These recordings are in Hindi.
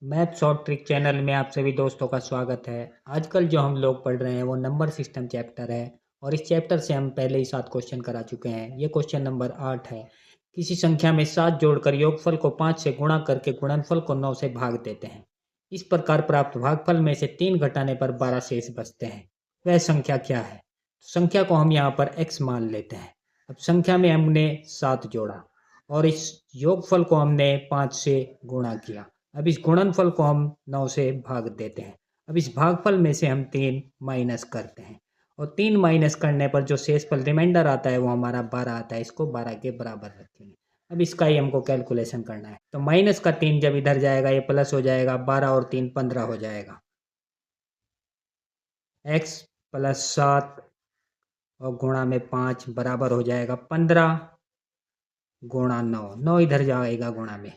मैथ शॉर्ट ट्रिक चैनल में आप सभी दोस्तों का स्वागत है। आजकल जो हम लोग पढ़ रहे हैं वो नंबर सिस्टम चैप्टर है और इस चैप्टर से हम पहले ही 7 क्वेश्चन करा चुके हैं। ये क्वेश्चन नंबर 8 है। किसी संख्या में 7 जोड़कर योगफल को 5 से गुणा करके गुणनफल को 9 से भाग देते हैं। इस प्रकार प्राप्त भागफल में से 3 घटाने पर 12 शेष बचते हैं। वह संख्या क्या है? संख्या को हम यहाँ पर x मान लेते हैं। अब संख्या में हमने 7 जोड़ा और इस योगफल को हमने 5 से गुणा किया। अब इस गुणनफल को हम 9 से भाग देते हैं। अब इस भागफल में से हम 3 माइनस करते हैं और 3 माइनस करने पर जो शेषफल रिमाइंडर आता है वो हमारा 12 आता है। इसको 12 के बराबर रखेंगे। अब इसका ही हमको कैलकुलेशन करना है। तो माइनस का 3 जब इधर जाएगा ये प्लस हो जाएगा, 12 और 3 15 हो जाएगा। x प्लस 7 और गुणा में 5 बराबर हो जाएगा 15 गुणा 9। 9 इधर जाएगा गुणा में,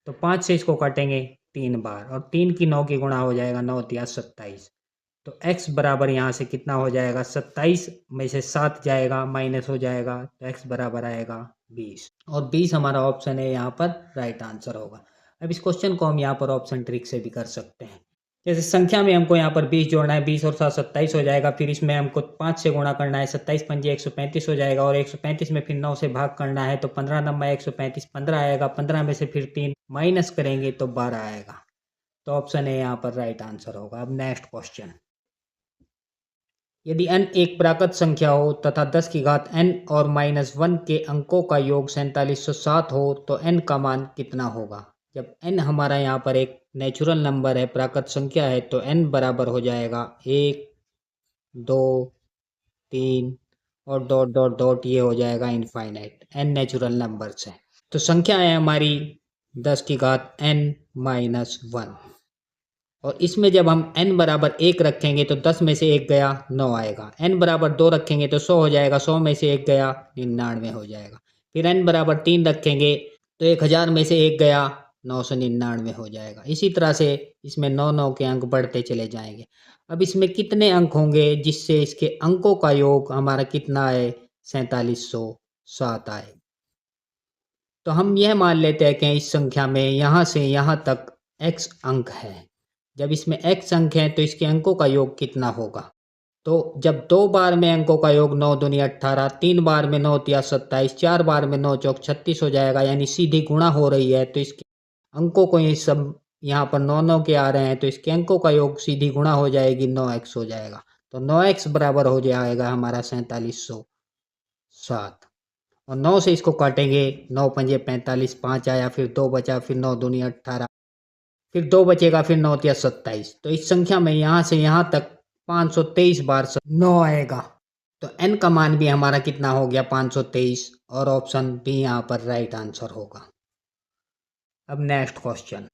तो 5 से इसको काटेंगे 3 बार और 3 की 9 की गुणा हो जाएगा 9 तिया 27। तो x बराबर यहाँ से कितना हो जाएगा? 27 में से 7 जाएगा माइनस हो जाएगा, तो x बराबर आएगा 20 और 20 हमारा ऑप्शन है यहाँ पर राइट आंसर होगा। अब इस क्वेश्चन को हम यहाँ पर ऑप्शन ट्रिक से भी कर सकते हैं। जैसे संख्या में हमको यहाँ पर 20 जोड़ना है, 20 और 7 27 हो जाएगा। फिर इसमें हमको 5 से गुणा करना है, 27 पंजे 135 हो जाएगा और 135 में फिर 9 से भाग करना है, तो 15 नंबर 135 15 आएगा। 15 में से फिर 3 माइनस करेंगे तो 12 आएगा। तो ऑप्शन है यहाँ पर राइट आंसर होगा। अब नेक्स्ट क्वेश्चन, यदि n एक प्राकृत संख्या हो तथा 10 की घात n और -1 के अंकों का योग 4707 हो तो n का मान कितना होगा? जब n हमारा यहाँ पर एक नेचुरल नंबर है, प्राकृत संख्या है, तो n बराबर हो जाएगा 1 2 3 और डॉट डॉट डॉट, ये हो जाएगा इनफाइनाइट। n नेचुरल नंबर्स है तो संख्या है हमारी 10 की घात n-1 और इसमें जब हम n बराबर 1 रखेंगे तो 10 में से 1 गया 9 आएगा। n बराबर 2 रखेंगे तो 100 हो जाएगा, 100 में से 1 गया 99 हो जाएगा। फिर n बराबर 3 रखेंगे तो 1000 में से 1 गया 999 हो जाएगा। इसी तरह से इसमें 9 9 के अंक बढ़ते चले जाएंगे। अब इसमें कितने अंक होंगे जिससे इसके अंकों का योग हमारा कितना है? 4707 आए। तो हम यह मान लेते हैं कि इस संख्या में यहाँ से यहाँ तक x अंक है। जब इसमें x अंक है तो इसके अंकों का योग कितना होगा? तो जब 2 बार में अंकों का योग 9 दूनी 18, 3 बार में 9 तिया 27, 4 बार में 9 चौक 36 हो जाएगा, यानी सीधी गुणा हो रही है। तो इसके अंकों को ये सब यहाँ पर 9 9 के आ रहे हैं, तो इसके अंकों का योग सीधी गुणा हो जाएगी, 9x हो जाएगा। तो 9x बराबर हो जाएगा हमारा 4707 और 9 से इसको काटेंगे, 9 पंजे 45, 5 आया, फिर 2 बचा, फिर 9 दूनी 18, फिर 2 बचेगा, फिर 9 तिया 27। तो इस संख्या में यहाँ से यहाँ तक 523 बार 9 आएगा। तो n का मान भी हमारा कितना हो गया? 523 और ऑप्शन बी यहाँ पर राइट आंसर होगा। अब नेक्स्ट क्वेश्चन,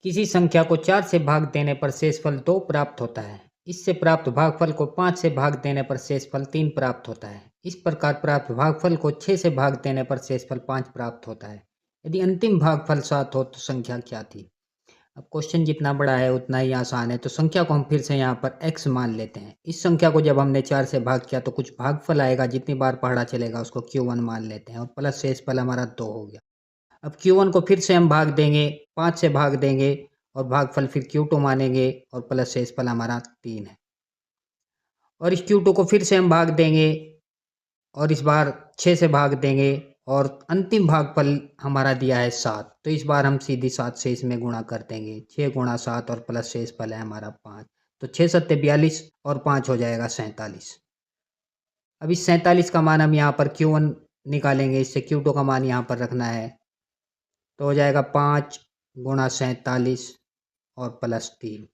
किसी संख्या को 4 से भाग देने पर शेषफल 2 प्राप्त होता है। इससे प्राप्त भागफल को 5 से भाग देने पर शेषफल 3 प्राप्त होता है। इस प्रकार प्राप्त भागफल को 6 से भाग देने पर शेषफल 5 प्राप्त होता है। यदि अंतिम भागफल 7 हो तो संख्या क्या थी? अब क्वेश्चन जितना बड़ा है उतना ही आसान है। तो संख्या को हम फिर से यहाँ पर x मान लेते हैं। इस संख्या को जब हमने 4 से भाग किया तो कुछ भागफल आएगा, जितनी बार पहाड़ा चलेगा उसको q1 मान लेते हैं और प्लस शेषफल हमारा 2 हो गया। अब Q1 को फिर से हम भाग देंगे, 5 से भाग देंगे और भागफल फिर Q2 मानेंगे और प्लस शेषफल हमारा 3 है। और इस Q2 को फिर से हम भाग देंगे और इस बार 6 से भाग देंगे और अंतिम भागफल हमारा दिया है 7। तो इस बार हम सीधी 7 से इसमें गुणा कर देंगे, 6 गुणा 7 और प्लस शेषफल है हमारा 5। तो 6 सत्ते 42 और 5 हो जाएगा 47। अब इस 47 का मान हम यहाँ पर Q1 निकालेंगे, इससे Q2 का मान यहाँ पर रखना है, तो हो जाएगा 5 गुणा 47 और प्लस 3।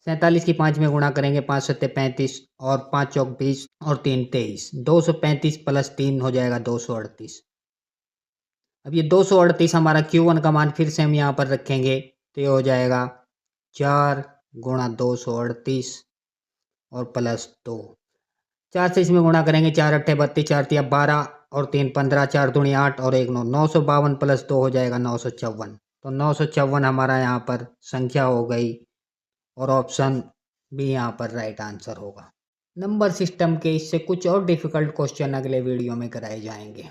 47 की 5 में गुणा करेंगे, 5 सत्ते 35 और 5 चौक 20 और 3 23, 235 प्लस 3 हो जाएगा 238। अब ये 238 हमारा Q1 का मान फिर से हम यहाँ पर रखेंगे, तो ये हो जाएगा 4 गुणा 238 और प्लस 2। 4 से इसमें गुणा करेंगे, 4 अट्ठे 32, 4 तिया 12 और 3 15, 4 दूनी 8 और 1 9, 952 प्लस 2 हो जाएगा 954। तो 954 हमारा यहाँ पर संख्या हो गई और ऑप्शन बी यहाँ पर राइट आंसर होगा। नंबर सिस्टम के इससे कुछ और डिफिकल्ट क्वेश्चन अगले वीडियो में कराए जाएंगे।